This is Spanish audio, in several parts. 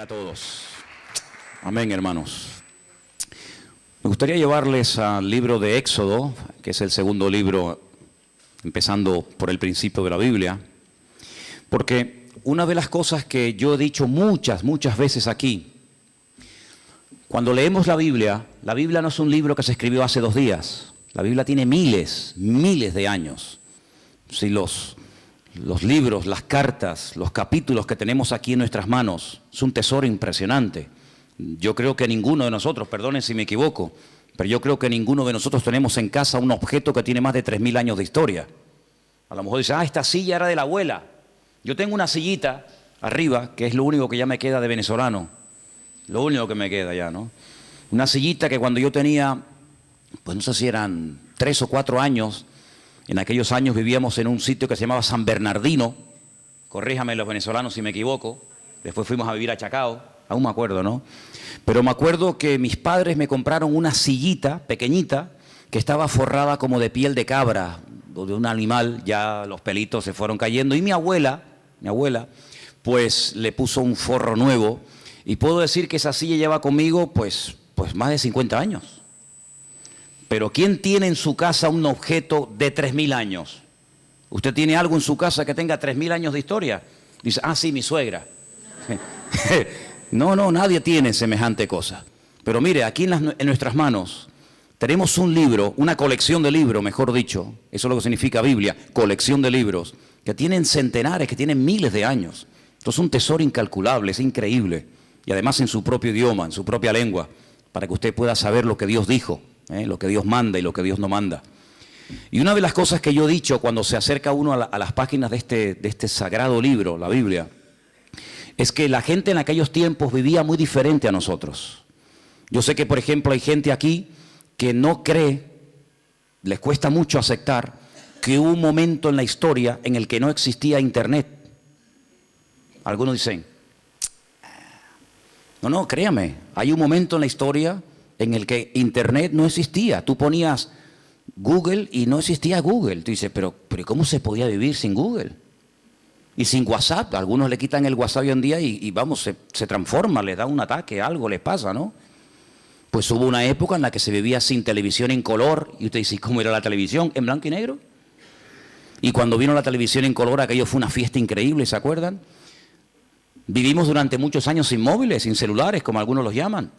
a todos. Amén, hermanos. Me gustaría llevarles al libro de Éxodo, que es el segundo libro, empezando por el principio de la Biblia, porque una de las cosas que yo he dicho muchas veces aquí, cuando leemos la Biblia no es un libro que se escribió hace 2 días. La Biblia tiene miles de años. Si los libros, las cartas, los capítulos que tenemos aquí en nuestras manos, es un tesoro impresionante. Yo creo que ninguno de nosotros, perdonen si me equivoco, pero yo creo que ninguno de nosotros tenemos en casa un objeto que tiene más de 3000 años de historia. A lo mejor dice, esta silla era de la abuela. Yo tengo una sillita arriba, que es lo único que ya me queda de venezolano. Lo único que me queda ya, ¿no? Una sillita que cuando yo tenía, pues no sé si eran 3 o 4 años, en aquellos años vivíamos en un sitio que se llamaba San Bernardino. Corríjame los venezolanos si me equivoco. Después fuimos a vivir a Chacao. Aún me acuerdo, ¿no? Pero me acuerdo que mis padres me compraron una sillita pequeñita que estaba forrada como de piel de cabra o de un animal. Ya los pelitos se fueron cayendo. Y mi abuela, pues le puso un forro nuevo. Y puedo decir que esa silla lleva conmigo, pues más de 50 años. Pero ¿quién tiene en su casa un objeto de 3000 años? ¿Usted tiene algo en su casa que tenga 3000 años de historia? Dice, sí, mi suegra. No, nadie tiene semejante cosa. Pero mire, aquí en nuestras manos tenemos un libro, una colección de libros, mejor dicho. Eso es lo que significa Biblia, colección de libros, que tienen centenares, que tienen miles de años. Entonces es un tesoro incalculable, es increíble. Y además en su propio idioma, en su propia lengua, para que usted pueda saber lo que Dios dijo, lo que Dios manda y lo que Dios no manda. Y una de las cosas que yo he dicho cuando se acerca uno a las páginas de este sagrado libro, la Biblia, es que la gente en aquellos tiempos vivía muy diferente a nosotros. Yo sé que, por ejemplo, hay gente aquí que no cree, les cuesta mucho aceptar, que hubo un momento en la historia en el que no existía Internet. Algunos dicen, no, créame, hay un momento en la historia en el que Internet no existía. Tú ponías Google y no existía Google. Tú dices, pero ¿cómo se podía vivir sin Google? Y sin WhatsApp. Algunos le quitan el WhatsApp hoy en día y vamos, se transforma, les da un ataque, algo les pasa, ¿no? Pues hubo una época en la que se vivía sin televisión en color. Y usted dice, ¿cómo era la televisión? ¿En blanco y negro? Y cuando vino la televisión en color, aquello fue una fiesta increíble, ¿se acuerdan? Vivimos durante muchos años sin móviles, sin celulares, como algunos los llaman.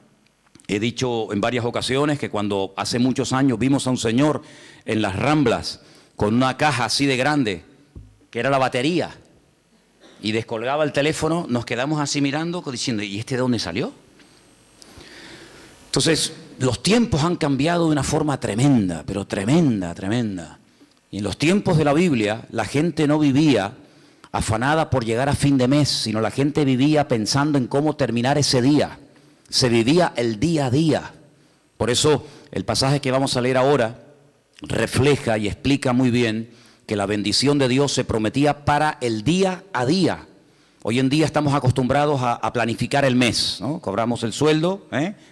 He dicho en varias ocasiones que cuando hace muchos años vimos a un señor en las Ramblas con una caja así de grande, que era la batería, y descolgaba el teléfono, nos quedamos así mirando, diciendo, ¿y este de dónde salió? Entonces, los tiempos han cambiado de una forma tremenda, pero tremenda. Y en los tiempos de la Biblia, la gente no vivía afanada por llegar a fin de mes, sino la gente vivía pensando en cómo terminar ese día. Se vivía el día a día. Por eso el pasaje que vamos a leer ahora refleja y explica muy bien que la bendición de Dios se prometía para el día a día. Hoy en día estamos acostumbrados a planificar el mes, ¿no? Cobramos el sueldo,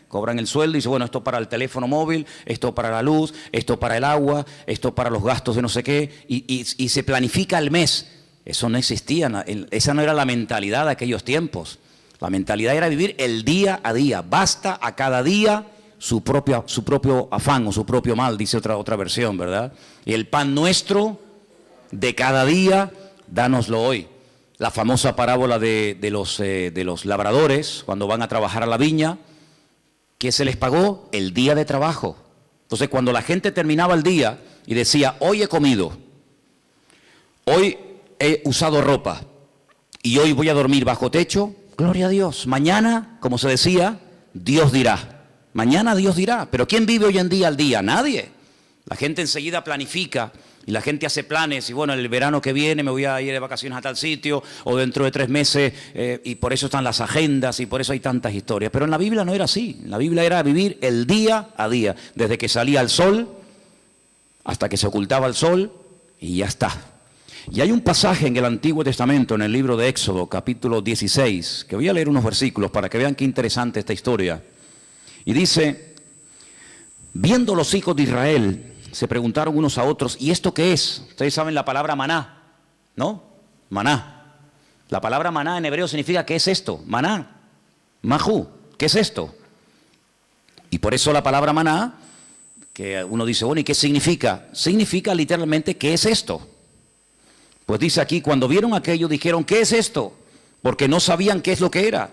cobran el sueldo y dicen, bueno, esto para el teléfono móvil, esto para la luz, esto para el agua, esto para los gastos de no sé qué, y se planifica el mes. Eso no existía, esa no era la mentalidad de aquellos tiempos. La mentalidad era vivir el día a día. Basta a cada día su propio afán o su propio mal, dice otra versión, ¿verdad? Y el pan nuestro de cada día, dánoslo hoy. La famosa parábola de los labradores, cuando van a trabajar a la viña, ¿qué se les pagó? El día de trabajo. Entonces, cuando la gente terminaba el día y decía, hoy he comido, hoy he usado ropa y hoy voy a dormir bajo techo, gloria a Dios. Mañana, como se decía, Dios dirá. Mañana Dios dirá. Pero ¿quién vive hoy en día al día? Nadie. La gente enseguida planifica y la gente hace planes. Y bueno, el verano que viene me voy a ir de vacaciones a tal sitio o dentro de 3 meses y por eso están las agendas y por eso hay tantas historias. Pero en la Biblia no era así. En la Biblia era vivir el día a día. Desde que salía el sol hasta que se ocultaba el sol y ya está. Y hay un pasaje en el Antiguo Testamento, en el libro de Éxodo, capítulo 16, que voy a leer unos versículos para que vean qué interesante esta historia. Y dice, viendo los hijos de Israel, se preguntaron unos a otros, ¿y esto qué es? Ustedes saben la palabra maná, ¿no? Maná. La palabra maná en hebreo significa, ¿qué es esto? Maná. Majú, ¿qué es esto? Y por eso la palabra maná, que uno dice, bueno, ¿y qué significa? Significa literalmente, ¿qué es esto? Pues dice aquí, cuando vieron aquello, dijeron, ¿qué es esto? Porque no sabían qué es lo que era.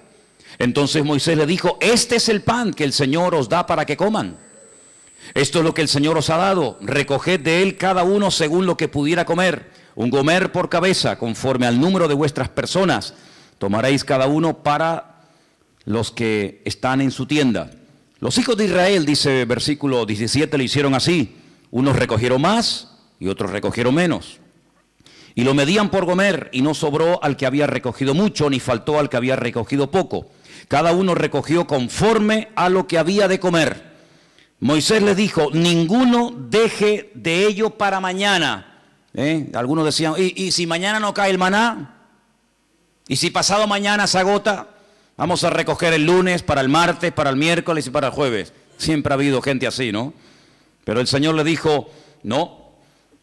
Entonces Moisés le dijo, este es el pan que el Señor os da para que coman. Esto es lo que el Señor os ha dado, recoged de él cada uno según lo que pudiera comer, un gomer por cabeza, conforme al número de vuestras personas, tomaréis cada uno para los que están en su tienda. Los hijos de Israel, dice versículo 17, lo hicieron así, unos recogieron más y otros recogieron menos. Y lo medían por gomer, y no sobró al que había recogido mucho, ni faltó al que había recogido poco. Cada uno recogió conforme a lo que había de comer. Moisés les dijo, ninguno deje de ello para mañana. Algunos decían, ¿y si mañana no cae el maná? ¿Y si pasado mañana se agota? Vamos a recoger el lunes, para el martes, para el miércoles y para el jueves. Siempre ha habido gente así, ¿no? Pero el Señor le dijo, no.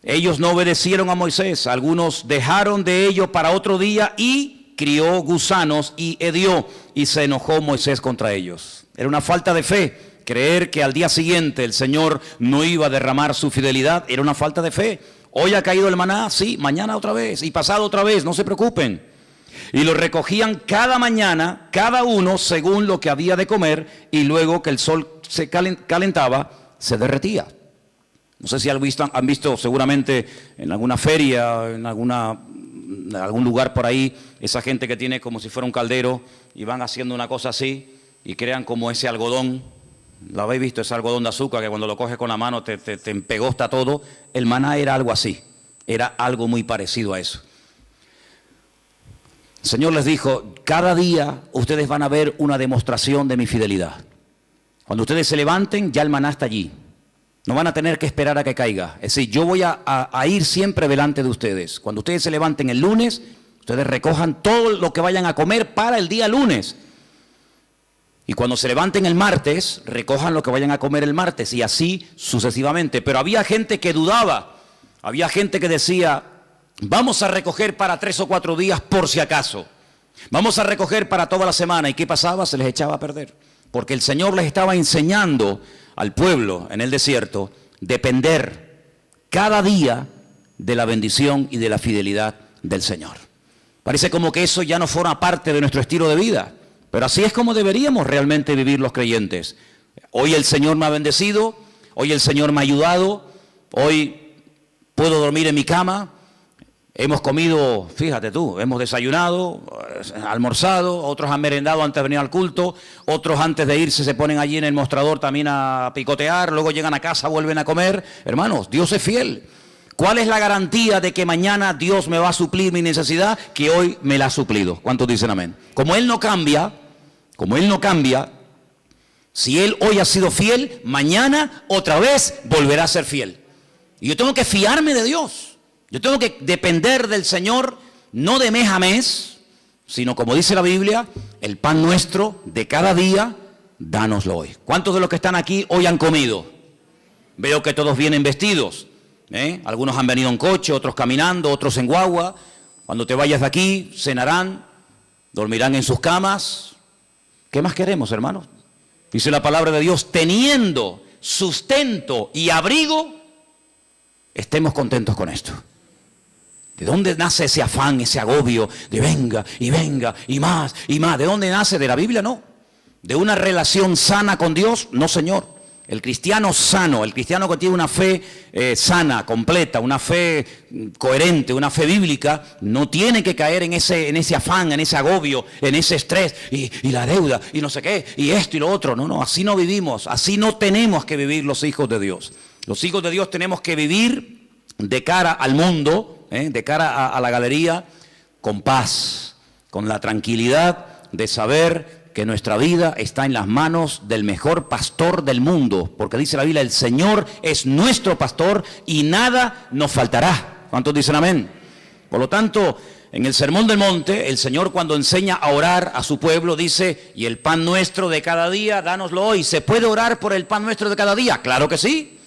Ellos no obedecieron a Moisés, algunos dejaron de ello para otro día y crió gusanos y hedió, y se enojó Moisés contra ellos. Era una falta de fe, creer que al día siguiente el Señor no iba a derramar su fidelidad, era una falta de fe. Hoy ha caído el maná, sí, mañana otra vez, y pasado otra vez, no se preocupen. Y lo recogían cada mañana, cada uno según lo que había de comer, y luego que el sol se calentaba, se derretía. No sé si han visto seguramente en alguna feria, en algún lugar por ahí, esa gente que tiene como si fuera un caldero y van haciendo una cosa así y crean como ese algodón. ¿Lo habéis visto? Ese algodón de azúcar que cuando lo coges con la mano te empegosta todo. El maná era algo así, era algo muy parecido a eso. El Señor les dijo, cada día ustedes van a ver una demostración de mi fidelidad. Cuando ustedes se levanten, ya el maná está allí. No van a tener que esperar a que caiga. Es decir, yo voy a ir siempre delante de ustedes. Cuando ustedes se levanten el lunes, ustedes recojan todo lo que vayan a comer para el día lunes. Y cuando se levanten el martes, recojan lo que vayan a comer el martes, y así sucesivamente. Pero había gente que dudaba. Había gente que decía, vamos a recoger para 3 o 4 días por si acaso. Vamos a recoger para toda la semana. ¿Y qué pasaba? Se les echaba a perder. Porque el Señor les estaba enseñando al pueblo en el desierto depender cada día de la bendición y de la fidelidad del Señor. Parece como que eso ya no forma parte de nuestro estilo de vida, pero así es como deberíamos realmente vivir los creyentes. Hoy el Señor me ha bendecido, hoy el Señor me ha ayudado, hoy puedo dormir en mi cama. Hemos comido, fíjate tú, hemos desayunado, almorzado, otros han merendado antes de venir al culto, otros antes de irse se ponen allí en el mostrador también a picotear, luego llegan a casa, vuelven a comer. Hermanos, Dios es fiel. ¿Cuál es la garantía de que mañana Dios me va a suplir mi necesidad que hoy me la ha suplido? ¿Cuántos dicen amén? Como Él no cambia, si Él hoy ha sido fiel, mañana otra vez volverá a ser fiel. Y yo tengo que fiarme de Dios. Yo tengo que depender del Señor, no de mes a mes, sino como dice la Biblia, el pan nuestro de cada día, dánoslo hoy. ¿Cuántos de los que están aquí hoy han comido? Veo que todos vienen vestidos. Algunos han venido en coche, otros caminando, otros en guagua. Cuando te vayas de aquí, cenarán, dormirán en sus camas. ¿Qué más queremos, hermanos? Dice la palabra de Dios, teniendo sustento y abrigo, estemos contentos con esto. ¿De dónde nace ese afán, ese agobio de venga y más y más? ¿De dónde nace? ¿De la Biblia? No. ¿De una relación sana con Dios? No, Señor. El cristiano sano, el cristiano que tiene una fe sana, completa, una fe coherente, una fe bíblica, no tiene que caer en ese afán, en ese agobio, en ese estrés y la deuda y no sé qué, y esto y lo otro. No, así no vivimos, así no tenemos que vivir los hijos de Dios. Los hijos de Dios tenemos que vivir de cara al mundo, de cara a la galería, con paz, con la tranquilidad de saber que nuestra vida está en las manos del mejor pastor del mundo, porque dice la Biblia, el Señor es nuestro pastor y nada nos faltará. ¿Cuántos dicen amén? Por lo tanto, en el Sermón del Monte, el Señor cuando enseña a orar a su pueblo dice, y el pan nuestro de cada día, dánoslo hoy. ¿Se puede orar por el pan nuestro de cada día? Claro que sí.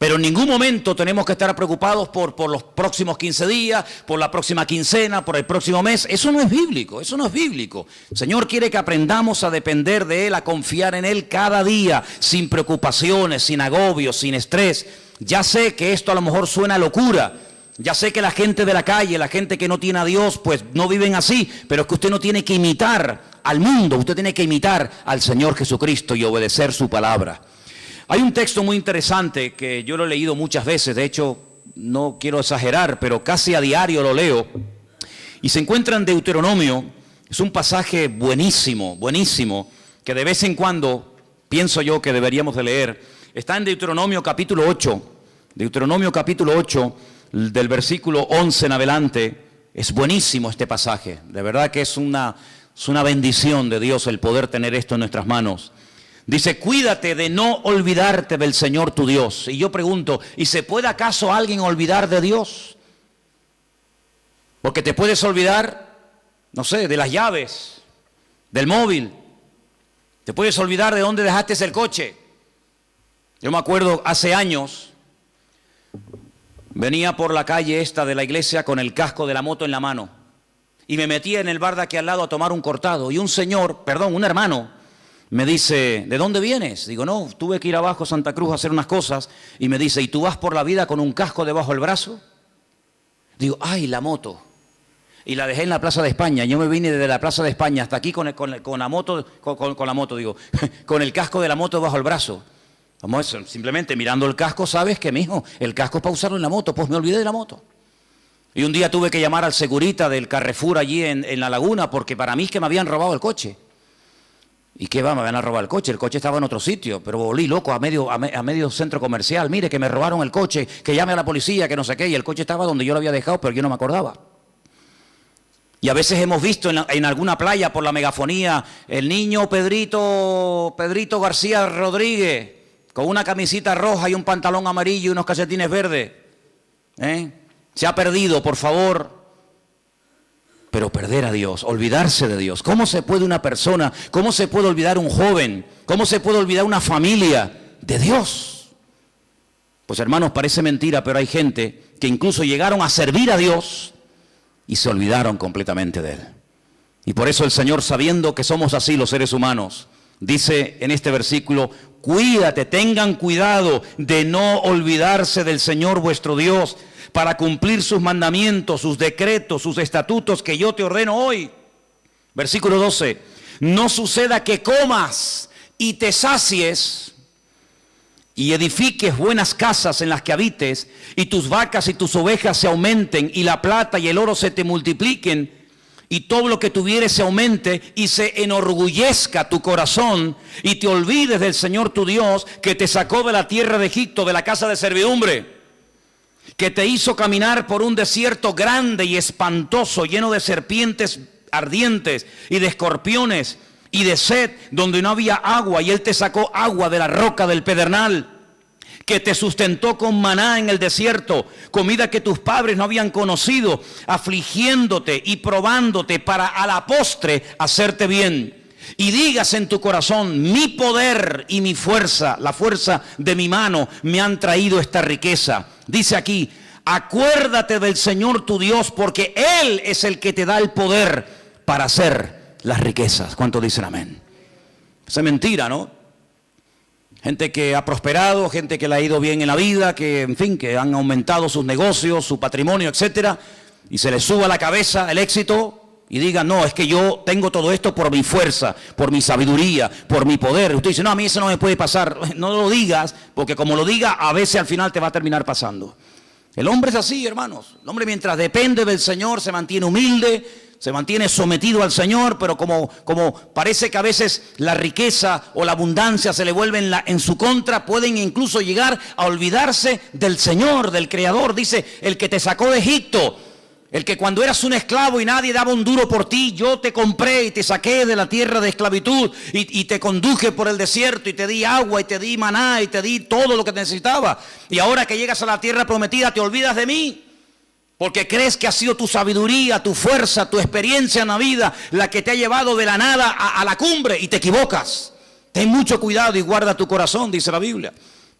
Pero en ningún momento tenemos que estar preocupados por los próximos 15 días, por la próxima quincena, por el próximo mes. Eso no es bíblico, eso no es bíblico. El Señor quiere que aprendamos a depender de Él, a confiar en Él cada día, sin preocupaciones, sin agobios, sin estrés. Ya sé que esto a lo mejor suena a locura. Ya sé que la gente de la calle, la gente que no tiene a Dios, pues no viven así. Pero es que usted no tiene que imitar al mundo, usted tiene que imitar al Señor Jesucristo y obedecer su palabra. Hay un texto muy interesante que yo lo he leído muchas veces, de hecho no quiero exagerar, pero casi a diario lo leo, y se encuentra en Deuteronomio. Es un pasaje buenísimo, buenísimo, que de vez en cuando pienso yo que deberíamos de leer. Está en Deuteronomio capítulo 8, del versículo 11 en adelante. Es buenísimo este pasaje, de verdad que es una bendición de Dios el poder tener esto en nuestras manos. Dice, cuídate de no olvidarte del Señor tu Dios. Y yo pregunto, ¿y se puede acaso alguien olvidar de Dios? Porque te puedes olvidar, no sé, de las llaves, del móvil. Te puedes olvidar de dónde dejaste el coche. Yo me acuerdo hace años, venía por la calle esta de la iglesia con el casco de la moto en la mano. Y me metía en el bar de aquí al lado a tomar un cortado. Y un hermano, me dice, ¿de dónde vienes? Digo, no, tuve que ir abajo a Santa Cruz a hacer unas cosas. Y me dice, ¿y tú vas por la vida con un casco debajo del brazo? Digo, ¡ay, la moto! Y la dejé en la Plaza de España. Yo me vine desde la Plaza de España hasta aquí con la moto, con el casco de la moto debajo del brazo. Como eso, simplemente mirando el casco, sabes que, mijo, el casco es para usarlo en la moto. Pues me olvidé de la moto. Y un día tuve que llamar al segurita del Carrefour allí en La Laguna, porque para mí es que me habían robado el coche. ¿Y qué va? Me van a robar el coche estaba en otro sitio, pero volví loco a medio centro comercial. Mire, que me robaron el coche, que llame a la policía, que no sé qué, y el coche estaba donde yo lo había dejado, pero yo no me acordaba. Y a veces hemos visto en alguna playa por la megafonía, el niño Pedrito García Rodríguez, con una camisita roja y un pantalón amarillo y unos calcetines verdes. Se ha perdido, por favor. Pero perder a Dios, olvidarse de Dios. ¿Cómo se puede una persona, cómo se puede olvidar un joven, cómo se puede olvidar una familia de Dios? Pues hermanos, parece mentira, pero hay gente que incluso llegaron a servir a Dios y se olvidaron completamente de Él. Y por eso el Señor, sabiendo que somos así los seres humanos, dice en este versículo, cuídate, tengan cuidado de no olvidarse del Señor vuestro Dios, para cumplir sus mandamientos, sus decretos, sus estatutos que yo te ordeno hoy. Versículo 12, no suceda que comas y te sacies y edifiques buenas casas en las que habites, y tus vacas y tus ovejas se aumenten, y la plata y el oro se te multipliquen, y todo lo que tuvieres se aumente, y se enorgullezca tu corazón, y te olvides del Señor tu Dios, que te sacó de la tierra de Egipto, de la casa de servidumbre, que te hizo caminar por un desierto grande y espantoso, lleno de serpientes ardientes y de escorpiones y de sed, donde no había agua, y Él te sacó agua de la roca del pedernal, que te sustentó con maná en el desierto, comida que tus padres no habían conocido, afligiéndote y probándote para a la postre hacerte bien. Y digas en tu corazón, mi poder y mi fuerza, la fuerza de mi mano, me han traído esta riqueza. Dice aquí, acuérdate del Señor tu Dios, porque Él es el que te da el poder para hacer las riquezas. ¿Cuántos dicen amén? Esa es mentira, ¿no? Gente que ha prosperado, gente que le ha ido bien en la vida, que en fin, que han aumentado sus negocios, su patrimonio, etcétera, y se les suba a la cabeza el éxito. Y digan, no, es que yo tengo todo esto por mi fuerza, por mi sabiduría, por mi poder. Usted dice, no, a mí eso no me puede pasar. No lo digas, porque como lo diga, a veces al final te va a terminar pasando. El hombre es así, hermanos. El hombre, mientras depende del Señor, se mantiene humilde, se mantiene sometido al Señor, pero como parece que a veces la riqueza o la abundancia se le vuelve en su contra, pueden incluso llegar a olvidarse del Señor, del Creador. Dice, el que te sacó de Egipto, el que cuando eras un esclavo y nadie daba un duro por ti, yo te compré y te saqué de la tierra de esclavitud y te conduje por el desierto y te di agua y te di maná y te di todo lo que necesitaba. Y ahora que llegas a la tierra prometida te olvidas de mí, porque crees que ha sido tu sabiduría, tu fuerza, tu experiencia en la vida la que te ha llevado de la nada a la cumbre, y te equivocas. Ten mucho cuidado y guarda tu corazón, dice la Biblia.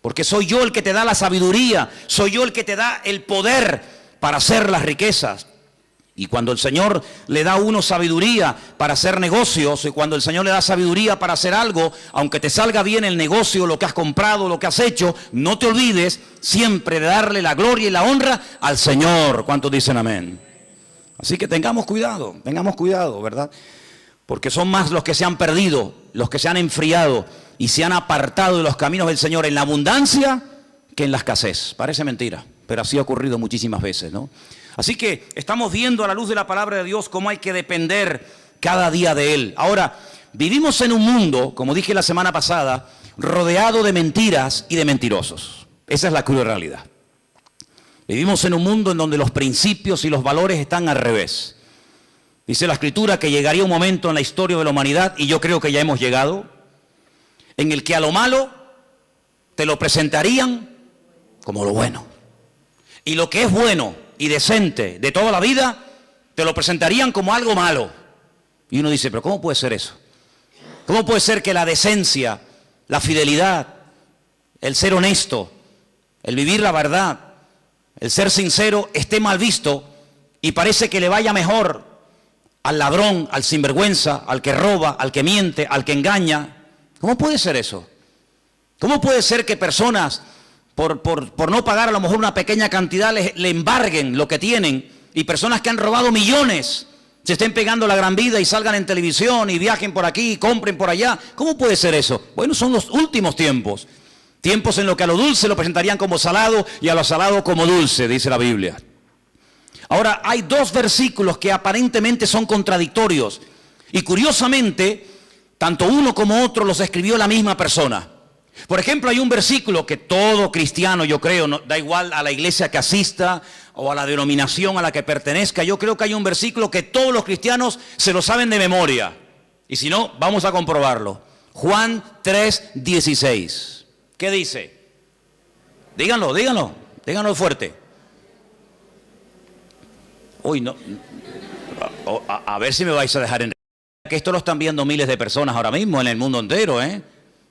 Porque soy yo el que te da la sabiduría, soy yo el que te da el poder para hacer las riquezas. Y cuando el Señor le da a uno sabiduría para hacer negocios, y cuando el Señor le da sabiduría para hacer algo, aunque te salga bien el negocio, lo que has comprado, lo que has hecho, no te olvides siempre de darle la gloria y la honra al Señor. ¿Cuántos dicen amén? Así que tengamos cuidado, ¿verdad? Porque son más los que se han perdido, los que se han enfriado y se han apartado de los caminos del Señor en la abundancia que en la escasez. Parece mentira, pero así ha ocurrido muchísimas veces, ¿no? Así que estamos viendo a la luz de la palabra de Dios cómo hay que depender cada día de Él. Ahora, vivimos en un mundo, como dije la semana pasada, rodeado de mentiras y de mentirosos. Esa es la cruda realidad. Vivimos en un mundo en donde los principios y los valores están al revés. Dice la Escritura que llegaría un momento en la historia de la humanidad, y yo creo que ya hemos llegado, en el que a lo malo te lo presentarían como lo bueno. Y lo que es bueno y decente de toda la vida, te lo presentarían como algo malo. Y uno dice, pero ¿cómo puede ser eso? ¿Cómo puede ser que la decencia, la fidelidad, el ser honesto, el vivir la verdad, el ser sincero esté mal visto y parece que le vaya mejor al ladrón, al sinvergüenza, al que roba, al que miente, al que engaña? ¿Cómo puede ser eso? ¿Cómo puede ser que personas por no pagar a lo mejor una pequeña cantidad le embarguen lo que tienen, y personas que han robado millones se estén pegando la gran vida y salgan en televisión y viajen por aquí y compren por allá? ¿Cómo puede ser eso? Bueno, son los últimos tiempos. Tiempos en los que a lo dulce lo presentarían como salado y a lo salado como dulce, dice la Biblia. Ahora, hay dos versículos que aparentemente son contradictorios. Y curiosamente, tanto uno como otro los escribió la misma persona. Por ejemplo, hay un versículo que todo cristiano, yo creo, no, da igual a la iglesia que asista o a la denominación a la que pertenezca, yo creo que hay un versículo que todos los cristianos se lo saben de memoria. Y si no, vamos a comprobarlo. Juan 3:16. ¿Qué dice? Díganlo fuerte. Uy, no. A ver si me vais a dejar en... Que esto lo están viendo miles de personas ahora mismo en el mundo entero, ¿eh?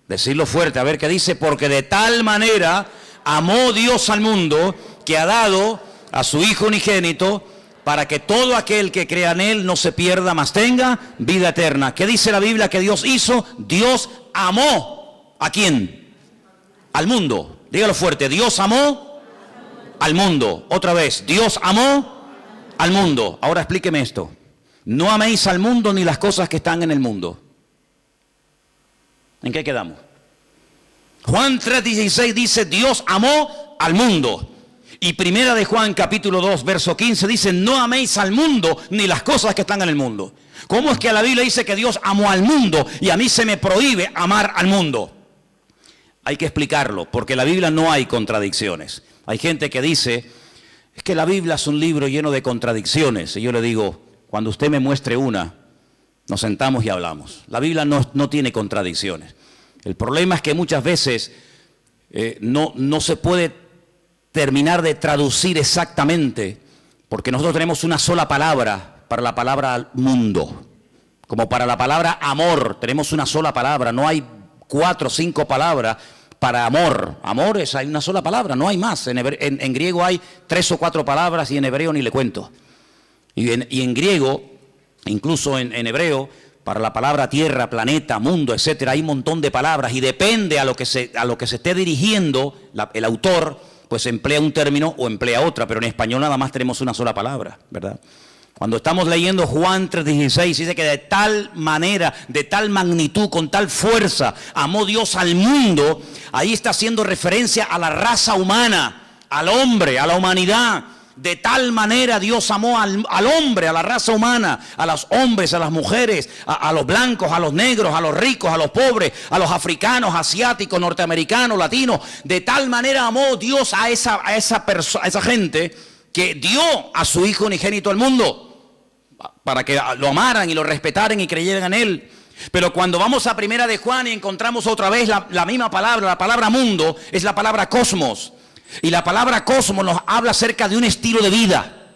Decirlo fuerte, a ver qué dice. Porque de tal manera amó Dios al mundo, que ha dado a su Hijo unigénito, para que todo aquel que crea en Él no se pierda, mas tenga vida eterna. ¿Qué dice la Biblia que Dios hizo? Dios amó. ¿A quién? Al mundo. Dígalo fuerte. Dios amó al mundo. Otra vez. Dios amó al mundo. Ahora explíqueme esto. No améis al mundo ni las cosas que están en el mundo. ¿En qué quedamos? Juan 3:16 dice, Dios amó al mundo. Y primera de Juan capítulo 2 verso 15 dice, no améis al mundo ni las cosas que están en el mundo. ¿Cómo es que la Biblia dice que Dios amó al mundo y a mí se me prohíbe amar al mundo? Hay que explicarlo, porque en la Biblia no hay contradicciones. Hay gente que dice, es que la Biblia es un libro lleno de contradicciones. Y yo le digo, cuando usted me muestre una, nos sentamos y hablamos. La Biblia no tiene contradicciones. El problema es que muchas veces no se puede terminar de traducir exactamente, porque nosotros tenemos una sola palabra para la palabra mundo. Como para la palabra amor, tenemos una sola palabra. No hay 4 o 5 palabras para amor. Amor hay una sola palabra, no hay más. En griego hay 3 o 4 palabras y en hebreo ni le cuento. Y en griego, incluso en hebreo, para la palabra tierra, planeta, mundo, etcétera, hay un montón de palabras y depende a lo que se esté dirigiendo el autor, pues emplea un término o emplea otra, pero en español nada más tenemos una sola palabra, ¿verdad? Cuando estamos leyendo Juan 3:16, dice que de tal manera, de tal magnitud, con tal fuerza, amó Dios al mundo. Ahí está haciendo referencia a la raza humana, al hombre, a la humanidad. De tal manera Dios amó al hombre, a la raza humana, a los hombres, a las mujeres, a los blancos, a los negros, a los ricos, a los pobres, a los africanos, asiáticos, norteamericanos, latinos. De tal manera amó Dios a esa gente que dio a su Hijo unigénito al mundo, para que lo amaran y lo respetaran y creyeran en Él. Pero cuando vamos a primera de Juan y encontramos otra vez la misma palabra, la palabra mundo, es la palabra cosmos. Y la palabra cosmos nos habla acerca de un estilo de vida,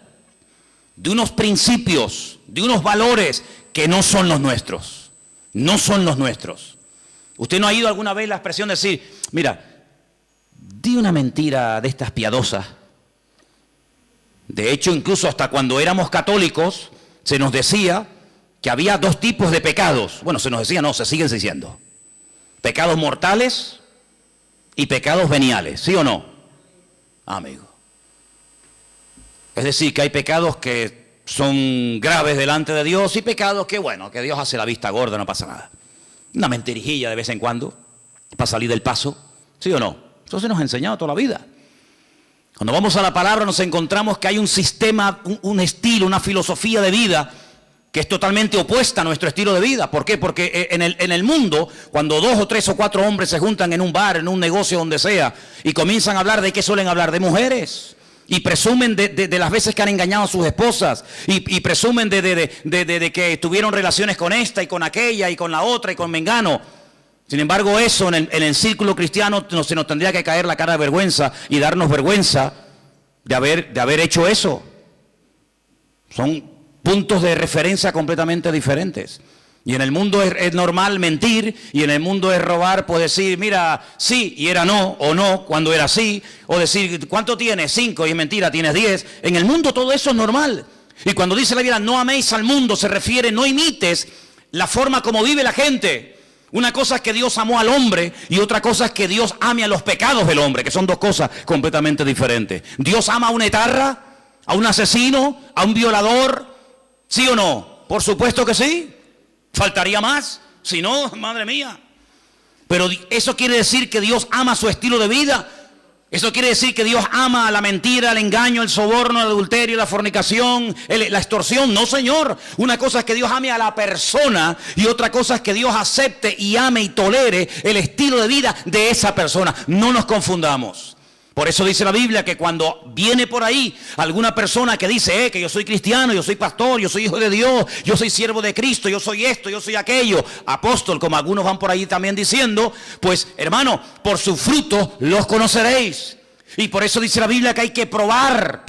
de unos principios, de unos valores que no son los nuestros. No son los nuestros. Usted no ha oído alguna vez la expresión de decir, mira, di una mentira de estas piadosas. De hecho, incluso hasta cuando éramos católicos, se nos decía que había dos tipos de pecados. Bueno, se nos decía, no, se siguen diciendo. Pecados mortales y pecados veniales, ¿sí o no? Amigo. Es decir, que hay pecados que son graves delante de Dios y pecados que, bueno, que Dios hace la vista gorda, no pasa nada. Una mentirijilla de vez en cuando, para salir del paso, ¿sí o no? Eso se nos ha enseñado toda la vida. Cuando vamos a la palabra nos encontramos que hay un sistema, un estilo, una filosofía de vida que es totalmente opuesta a nuestro estilo de vida. ¿Por qué? Porque en el mundo, cuando 2 o 3 o 4 hombres se juntan en un bar, en un negocio, donde sea, y comienzan a hablar, ¿de qué suelen hablar? De mujeres. Y presumen de las veces que han engañado a sus esposas. Y presumen de que tuvieron relaciones con esta y con aquella y con la otra y con mengano. Sin embargo, eso en el círculo cristiano se nos tendría que caer la cara de vergüenza y darnos vergüenza de haber hecho eso. Son puntos de referencia completamente diferentes. Y en el mundo es normal mentir, y en el mundo es robar, pues decir, mira, sí, y era no, o no, cuando era sí, o decir, ¿cuánto tienes? 5, y es mentira, tienes 10. En el mundo todo eso es normal. Y cuando dice la Biblia, no améis al mundo, se refiere, no imites la forma como vive la gente. Una cosa es que Dios amó al hombre, y otra cosa es que Dios ame a los pecados del hombre, que son dos cosas completamente diferentes. Dios ama a un etarra, a un asesino, a un violador, ¿sí o no? Por supuesto que sí. Faltaría más, si no, madre mía. Pero eso quiere decir que Dios ama su estilo de vida. Eso quiere decir que Dios ama la mentira, el engaño, el soborno, el adulterio, la fornicación, la extorsión. No, Señor. Una cosa es que Dios ame a la persona, y otra cosa es que Dios acepte y ame y tolere el estilo de vida de esa persona. No nos confundamos. Por eso dice la Biblia que cuando viene por ahí alguna persona que dice que yo soy cristiano, yo soy pastor, yo soy hijo de Dios, yo soy siervo de Cristo, yo soy esto, yo soy aquello, apóstol, como algunos van por ahí también diciendo, pues hermano, por sus frutos los conoceréis. Y por eso dice la Biblia que hay que probar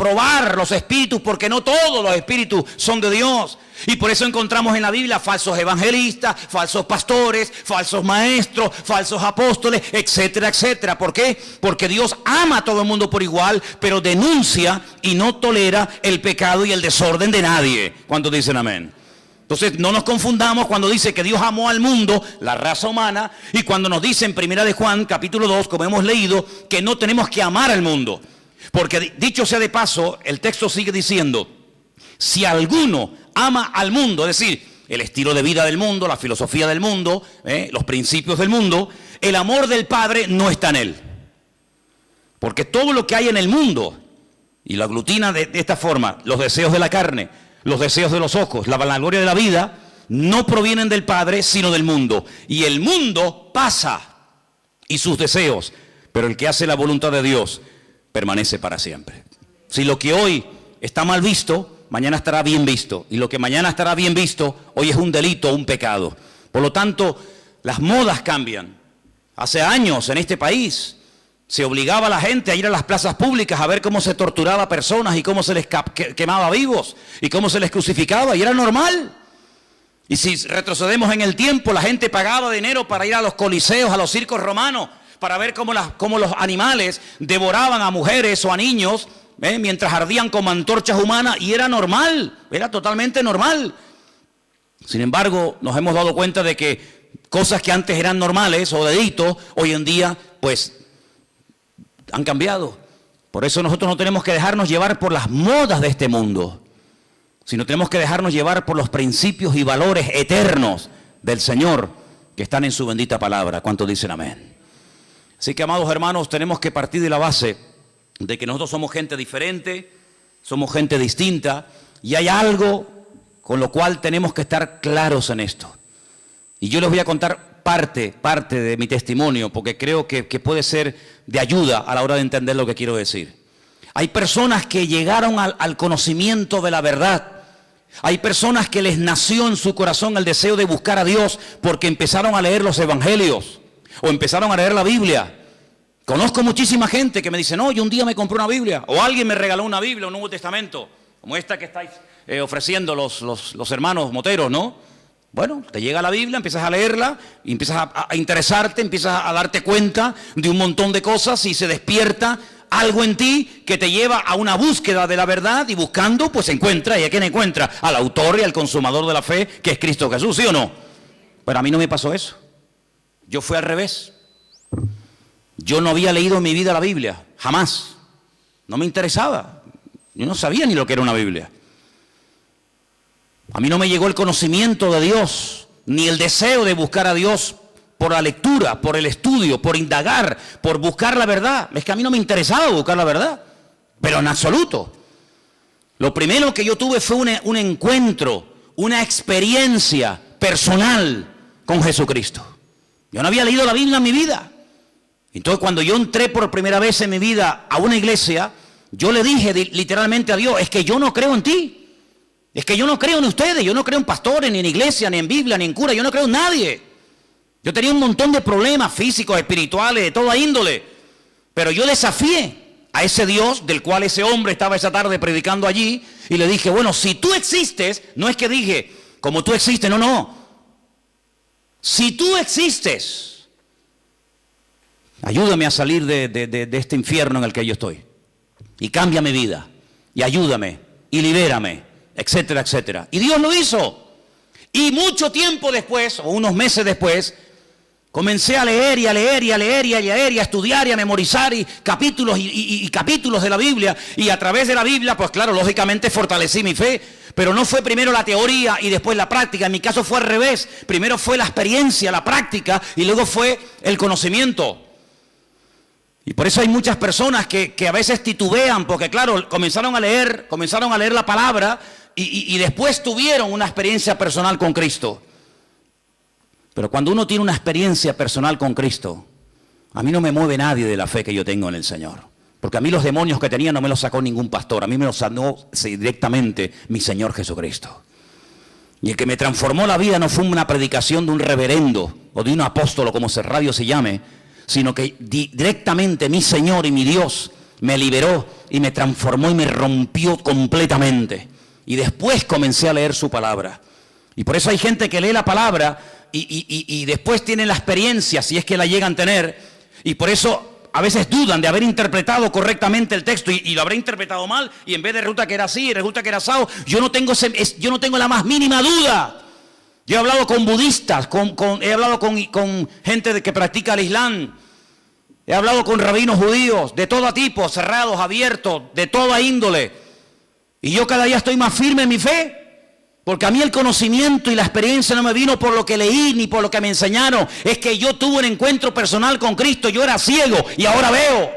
los espíritus, porque no todos los espíritus son de Dios. Y por eso encontramos en la Biblia falsos evangelistas, falsos pastores, falsos maestros, falsos apóstoles, etcétera, etcétera. ¿Por qué? Porque Dios ama a todo el mundo por igual, pero denuncia y no tolera el pecado y el desorden de nadie. ¿Cuántos dicen amén? Entonces no nos confundamos cuando dice que Dios amó al mundo, la raza humana, y cuando nos dice en 1 de Juan, capítulo 2, como hemos leído, que no tenemos que amar al mundo. Porque dicho sea de paso, el texto sigue diciendo, si alguno ama al mundo, es decir, el estilo de vida del mundo, la filosofía del mundo, los principios del mundo, el amor del Padre no está en él. Porque todo lo que hay en el mundo, y lo aglutina de esta forma, los deseos de la carne, los deseos de los ojos, la vanagloria de la vida, no provienen del Padre, sino del mundo. Y el mundo pasa, y sus deseos, pero el que hace la voluntad de Dios permanece para siempre. Si lo que hoy está mal visto, mañana estará bien visto. Y lo que mañana estará bien visto, hoy es un delito, un pecado. Por lo tanto, las modas cambian. Hace años en este país se obligaba a la gente a ir a las plazas públicas a ver cómo se torturaba a personas y cómo se les quemaba vivos y cómo se les crucificaba, y era normal. Y si retrocedemos en el tiempo, la gente pagaba dinero para ir a los coliseos, a los circos romanos, para ver cómo los animales devoraban a mujeres o a niños, mientras ardían como antorchas humanas, y era normal, era totalmente normal. Sin embargo, nos hemos dado cuenta de que cosas que antes eran normales o delitos, hoy en día, pues, han cambiado. Por eso nosotros no tenemos que dejarnos llevar por las modas de este mundo, sino tenemos que dejarnos llevar por los principios y valores eternos del Señor que están en su bendita palabra. ¿Cuántos dicen amén? Así que, amados hermanos, tenemos que partir de la base de que nosotros somos gente diferente, somos gente distinta, y hay algo con lo cual tenemos que estar claros en esto. Y yo les voy a contar parte de mi testimonio, porque creo que puede ser de ayuda a la hora de entender lo que quiero decir. Hay personas que llegaron al conocimiento de la verdad. Hay personas que les nació en su corazón el deseo de buscar a Dios porque empezaron a leer los evangelios o empezaron a leer la Biblia. Conozco muchísima gente que me dice, no, yo un día me compré una Biblia, o alguien me regaló una Biblia, un Nuevo Testamento, como esta que estáis ofreciendo los hermanos moteros, ¿no? Bueno, te llega la Biblia, empiezas a leerla, y empiezas a interesarte, empiezas a darte cuenta de un montón de cosas y se despierta algo en ti que te lleva a una búsqueda de la verdad, y buscando, pues encuentra. ¿Y a quién encuentra? Al autor y al consumador de la fe, que es Cristo Jesús, ¿sí o no? Pero a mí no me pasó eso. Yo fui al revés. Yo no había leído en mi vida la Biblia, jamás. No me interesaba. Yo no sabía ni lo que era una Biblia. A mí no me llegó el conocimiento de Dios, ni el deseo de buscar a Dios por la lectura, por el estudio, por indagar, por buscar la verdad. Es que a mí no me interesaba buscar la verdad, pero en absoluto. Lo primero que yo tuve fue un encuentro, una experiencia personal con Jesucristo. Yo no había leído la Biblia en mi vida. Entonces, cuando yo entré por primera vez en mi vida a una iglesia, yo le dije literalmente a Dios: es que yo no creo en ti. Es que yo no creo en ustedes, yo no creo en pastores, ni en iglesia, ni en Biblia, ni en cura, yo no creo en nadie. Yo tenía un montón de problemas físicos, espirituales, de toda índole. Pero yo desafié a ese Dios del cual ese hombre estaba esa tarde predicando allí, y le dije: bueno, si tú existes, no es que dije, como tú existes, no. Si tú existes, ayúdame a salir de este infierno en el que yo estoy. Y cambia mi vida, y ayúdame, y libérame, etcétera, etcétera. Y Dios lo hizo. Y mucho tiempo después, o unos meses después, comencé a leer y a leer y a leer y a leer y a estudiar y a memorizar capítulos y capítulos de la Biblia. Y a través de la Biblia, pues claro, lógicamente fortalecí mi fe. Pero no fue primero la teoría y después la práctica. En mi caso fue al revés. Primero fue la experiencia, la práctica, y luego fue el conocimiento. Y por eso hay muchas personas que a veces titubean, porque claro, comenzaron a leer la palabra y después tuvieron una experiencia personal con Cristo. Pero cuando uno tiene una experiencia personal con Cristo, a mí no me mueve nadie de la fe que yo tengo en el Señor. Porque a mí los demonios que tenía no me los sacó ningún pastor, a mí me los sanó directamente mi Señor Jesucristo. Y el que me transformó la vida no fue una predicación de un reverendo o de un apóstol, o como ese radio se llame, sino que directamente mi Señor y mi Dios me liberó y me transformó y me rompió completamente. Y después comencé a leer su palabra. Y por eso hay gente que lee la palabra y después tienen la experiencia, si es que la llegan a tener, y por eso a veces dudan de haber interpretado correctamente el texto y lo habré interpretado mal, y en vez de resulta que era así, resulta que era asado. Yo no tengo la más mínima duda. Yo he hablado con budistas, he hablado con gente que practica el Islam, he hablado con rabinos judíos de todo tipo, cerrados, abiertos, de toda índole. Y yo cada día estoy más firme en mi fe, porque a mí el conocimiento y la experiencia no me vino por lo que leí ni por lo que me enseñaron. Es que yo tuve un encuentro personal con Cristo. Yo era ciego y ahora veo.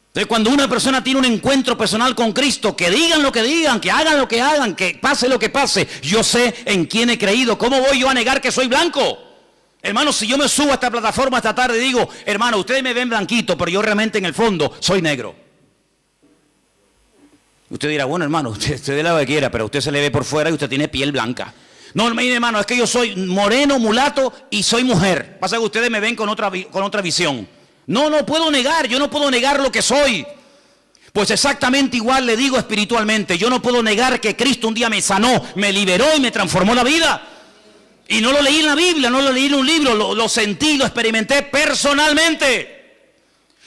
Entonces, cuando una persona tiene un encuentro personal con Cristo, que digan lo que digan, que hagan lo que hagan, que pase lo que pase, yo sé en quién he creído. ¿Cómo voy yo a negar que soy blanco? Hermano, si yo me subo a esta plataforma esta tarde y digo: hermano, ustedes me ven blanquito, pero yo realmente en el fondo soy negro. Usted dirá: bueno, hermano, usted dé lo que quiera, pero usted se le ve por fuera y usted tiene piel blanca. No, hermano, es que yo soy moreno, mulato y soy mujer. Pasa que ustedes me ven con otra visión. No puedo negar, yo no puedo negar lo que soy. Pues exactamente igual le digo espiritualmente. Yo no puedo negar que Cristo un día me sanó, me liberó y me transformó la vida. Y no lo leí en la Biblia, no lo leí en un libro, lo sentí, lo experimenté personalmente.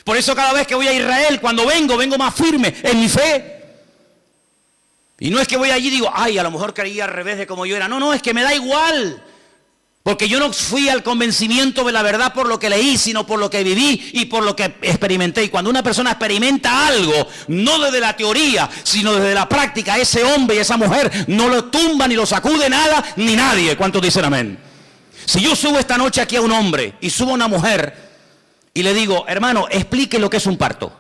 Por eso cada vez que voy a Israel, cuando vengo más firme en mi fe. Y no es que voy allí y digo: ay, a lo mejor creía al revés de como yo era. No, es que me da igual. Porque yo no fui al convencimiento de la verdad por lo que leí, sino por lo que viví y por lo que experimenté. Y cuando una persona experimenta algo, no desde la teoría, sino desde la práctica, ese hombre y esa mujer no lo tumba, ni lo sacude nada, ni nadie. ¿Cuántos dicen amén? Si yo subo esta noche aquí a un hombre y subo a una mujer y le digo: hermano, explique lo que es un parto.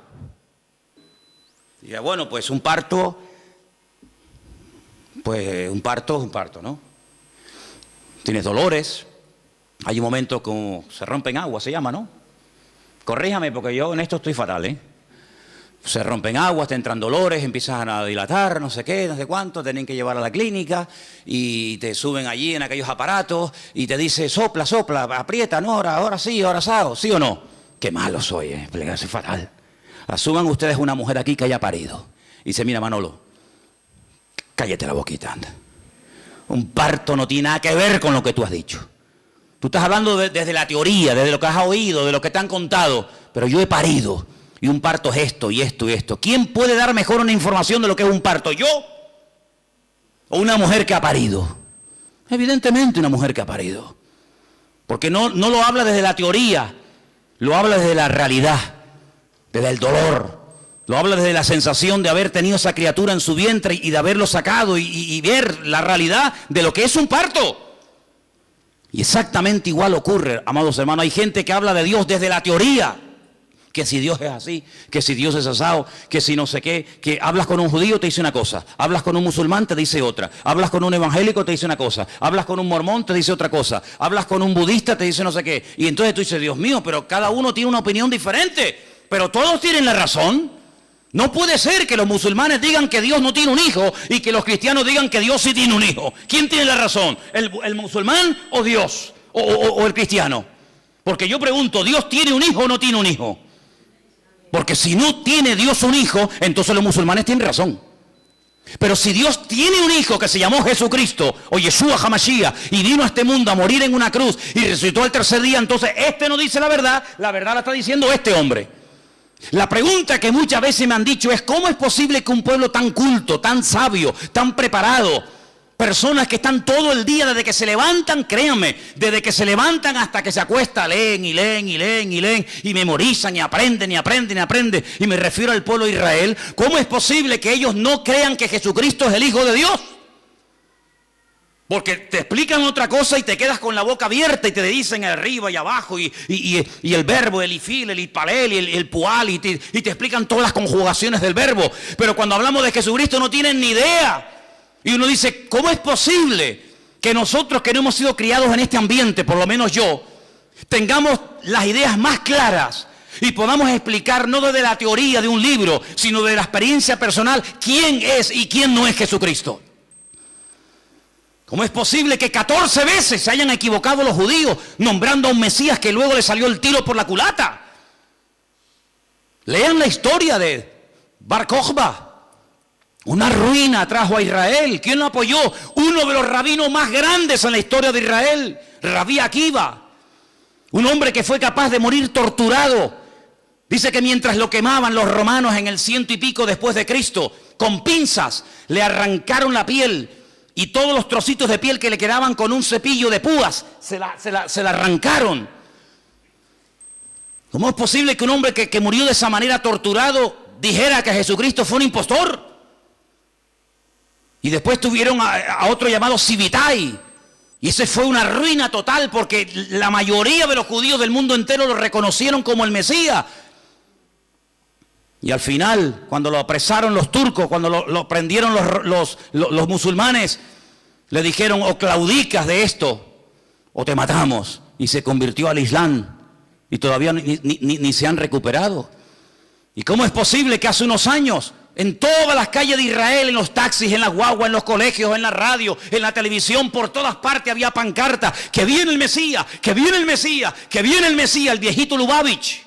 Y diga: bueno, pues un parto... Pues un parto es un parto, ¿no? Tienes dolores, hay un momento como se rompen aguas, se llama, ¿no? Corríjame porque yo en esto estoy fatal, ¿eh? Se rompen aguas, te entran dolores, empiezan a dilatar, no sé qué, no sé cuánto, tienen que llevar a la clínica y te suben allí en aquellos aparatos y te dice: sopla, aprieta, no, ahora sí, ahora asado, ¿sí o no? Qué malo soy, soy fatal. Asuman ustedes una mujer aquí que haya parido y dice: mira, Manolo, cállate la boquita, anda. Un parto no tiene nada que ver con lo que tú has dicho. Tú estás hablando desde la teoría, desde lo que has oído, de lo que te han contado. Pero yo he parido. Y un parto es esto y esto y esto. ¿Quién puede dar mejor una información de lo que es un parto? ¿Yo? ¿O una mujer que ha parido? Evidentemente una mujer que ha parido. Porque no lo habla desde la teoría. Lo habla desde la realidad. Desde el dolor. Lo habla desde la sensación de haber tenido esa criatura en su vientre y de haberlo sacado y ver la realidad de lo que es un parto. Y exactamente igual ocurre, amados hermanos. Hay gente que habla de Dios desde la teoría. Que si Dios es así, que si Dios es asado, que si no sé qué. Que hablas con un judío, te dice una cosa. Hablas con un musulmán, te dice otra. Hablas con un evangélico, te dice una cosa. Hablas con un mormón, te dice otra cosa. Hablas con un budista, te dice no sé qué. Y entonces tú dices, Dios mío, pero cada uno tiene una opinión diferente. Pero todos tienen la razón. No puede ser que los musulmanes digan que Dios no tiene un hijo y que los cristianos digan que Dios sí tiene un hijo. ¿Quién tiene la razón? ¿El musulmán o Dios? ¿O el cristiano? Porque yo pregunto, ¿Dios tiene un hijo o no tiene un hijo? Porque si no tiene Dios un hijo, entonces los musulmanes tienen razón. Pero si Dios tiene un hijo que se llamó Jesucristo o Yeshua Hamashiach y vino a este mundo a morir en una cruz y resucitó al tercer día, entonces este no dice la verdad la está diciendo este hombre. La pregunta que muchas veces me han dicho es ¿cómo es posible que un pueblo tan culto, tan sabio, tan preparado, personas que están todo el día desde que se levantan, créanme, desde que se levantan hasta que se acuestan, leen y leen y leen y leen y memorizan y aprenden y aprenden y aprenden, y me refiero al pueblo de Israel, ¿cómo es posible que ellos no crean que Jesucristo es el Hijo de Dios? Porque te explican otra cosa y te quedas con la boca abierta y te dicen arriba y abajo y el verbo, el ifil, el itpalel y el pual y te explican todas las conjugaciones del verbo. Pero cuando hablamos de Jesucristo no tienen ni idea. Y uno dice, ¿cómo es posible que nosotros que no hemos sido criados en este ambiente, por lo menos yo, tengamos las ideas más claras y podamos explicar no desde la teoría de un libro, sino de la experiencia personal, quién es y quién no es Jesucristo? ¿Cómo es posible que 14 veces se hayan equivocado los judíos nombrando a un Mesías que luego le salió el tiro por la culata? Lean la historia de Bar Kokhba. Una ruina trajo a Israel. ¿Quién lo apoyó? Uno de los rabinos más grandes en la historia de Israel, Rabí Akiva. Un hombre que fue capaz de morir torturado. Dice que mientras lo quemaban los romanos en el 100 y pico después de Cristo, con pinzas le arrancaron la piel. Y todos los trocitos de piel que le quedaban con un cepillo de púas, se la arrancaron. ¿Cómo es posible que un hombre que murió de esa manera torturado dijera que Jesucristo fue un impostor? Y después tuvieron a otro llamado Sibitai. Y ese fue una ruina total porque la mayoría de los judíos del mundo entero lo reconocieron como el Mesías. Y al final, cuando lo apresaron los turcos, cuando lo prendieron los musulmanes, le dijeron, o claudicas de esto, o te matamos. Y se convirtió al Islam. Y todavía ni se han recuperado. ¿Y cómo es posible que hace unos años, en todas las calles de Israel, en los taxis, en las guaguas, en los colegios, en la radio, en la televisión, por todas partes había pancartas, que viene el Mesías, que viene el Mesías, que viene el Mesías, el viejito Lubavitch,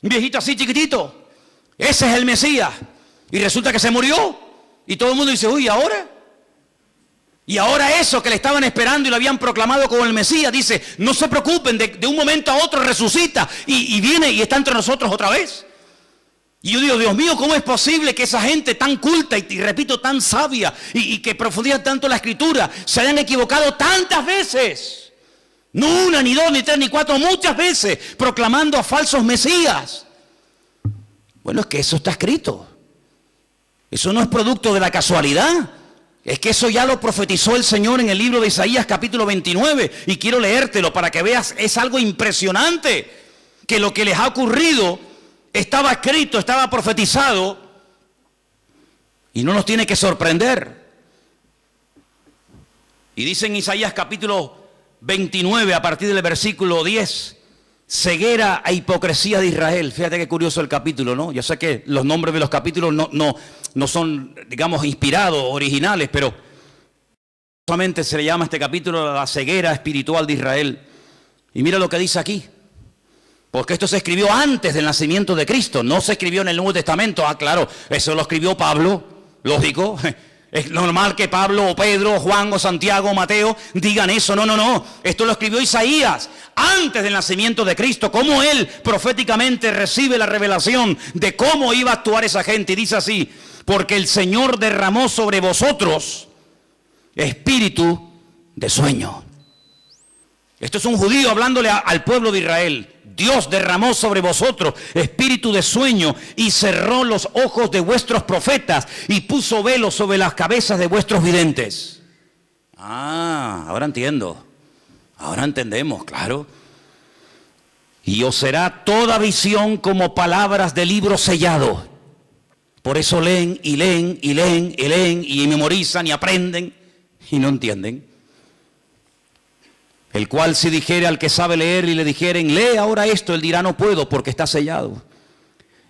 un viejito así chiquitito? Ese es el Mesías. Y resulta que se murió. Y todo el mundo dice, uy, ¿ahora? Y ahora eso que le estaban esperando y lo habían proclamado como el Mesías, dice, no se preocupen, de un momento a otro resucita y viene y está entre nosotros otra vez. Y yo digo, Dios mío, ¿cómo es posible que esa gente tan culta y repito, tan sabia y que profundiza tanto la Escritura, se hayan equivocado tantas veces? No una, ni dos, ni tres, ni cuatro, muchas veces, proclamando a falsos Mesías. Bueno, es que eso está escrito. Eso no es producto de la casualidad. Es que eso ya lo profetizó el Señor en el libro de Isaías capítulo 29. Y quiero leértelo para que veas, es algo impresionante. Que lo que les ha ocurrido estaba escrito, estaba profetizado. Y no nos tiene que sorprender. Y dice en Isaías capítulo 29 a partir del versículo 10. Ceguera e hipocresía de Israel. Fíjate qué curioso el capítulo, ¿no? Yo sé que los nombres de los capítulos no son, digamos, inspirados, originales, pero solamente se le llama a este capítulo la ceguera espiritual de Israel. Y mira lo que dice aquí. Porque esto se escribió antes del nacimiento de Cristo, no se escribió en el Nuevo Testamento. Ah, claro, eso lo escribió Pablo, lógico. Es normal que Pablo o Pedro o Juan o Santiago o Mateo digan eso. No, no, no. Esto lo escribió Isaías antes del nacimiento de Cristo. Cómo él proféticamente recibe la revelación de cómo iba a actuar esa gente. Y dice así: porque el Señor derramó sobre vosotros espíritu de sueño. Esto es un judío hablándole al pueblo de Israel. Dios derramó sobre vosotros espíritu de sueño y cerró los ojos de vuestros profetas y puso velo sobre las cabezas de vuestros videntes. Ah, ahora entiendo. Ahora entendemos, claro. Y os será toda visión como palabras de libro sellado. Por eso leen y leen y leen y leen y memorizan y aprenden y no entienden. El cual si dijere al que sabe leer y le dijeren, lee ahora esto, él dirá, no puedo porque está sellado.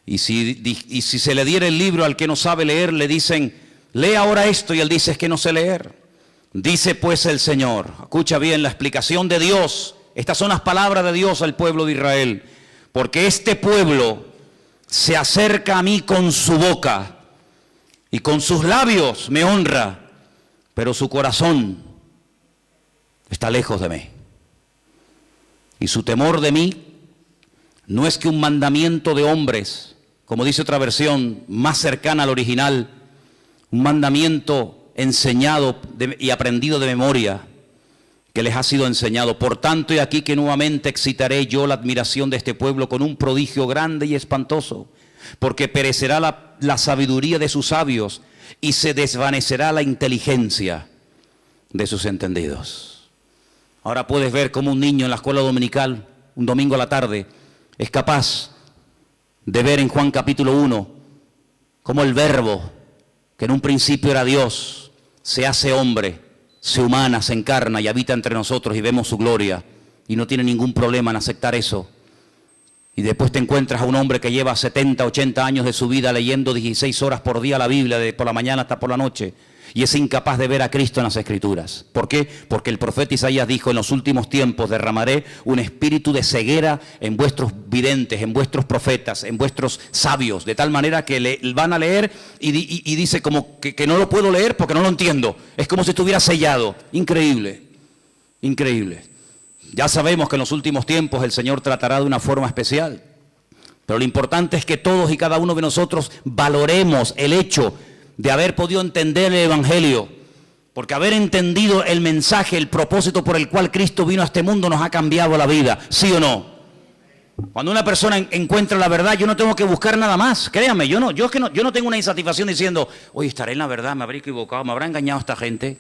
Y si se le diera el libro al que no sabe leer, le dicen, lee ahora esto, y él dice, es que no sé leer. Dice pues el Señor, escucha bien la explicación de Dios, estas son las palabras de Dios al pueblo de Israel, porque este pueblo se acerca a mí con su boca y con sus labios me honra, pero su corazón está lejos de mí. Y su temor de mí no es que un mandamiento de hombres, como dice otra versión más cercana al original, un mandamiento enseñado y aprendido de memoria, que les ha sido enseñado. Por tanto, he aquí que nuevamente excitaré yo la admiración de este pueblo con un prodigio grande y espantoso, porque perecerá la sabiduría de sus sabios y se desvanecerá la inteligencia de sus entendidos. Ahora puedes ver cómo un niño en la escuela dominical, un domingo a la tarde, es capaz de ver en Juan capítulo 1, cómo el verbo, que en un principio era Dios, se hace hombre, se humana, se encarna y habita entre nosotros y vemos su gloria. Y no tiene ningún problema en aceptar eso. Y después te encuentras a un hombre que lleva 70, 80 años de su vida leyendo 16 horas por día la Biblia, por la mañana hasta por la noche. Y es incapaz de ver a Cristo en las Escrituras. ¿Por qué? Porque el profeta Isaías dijo, en los últimos tiempos derramaré un espíritu de ceguera en vuestros videntes, en vuestros profetas, en vuestros sabios, de tal manera que van a leer y dice como que no lo puedo leer porque no lo entiendo. Es como si estuviera sellado. Increíble, increíble. Ya sabemos que en los últimos tiempos el Señor tratará de una forma especial. Pero lo importante es que todos y cada uno de nosotros valoremos el hecho de haber podido entender el Evangelio, porque haber entendido el mensaje, el propósito por el cual Cristo vino a este mundo nos ha cambiado la vida, ¿sí o no? Cuando una persona encuentra la verdad, yo no tengo que buscar nada más, créanme, yo no tengo una insatisfacción diciendo, oye, estaré en la verdad, me habré equivocado, me habrá engañado esta gente,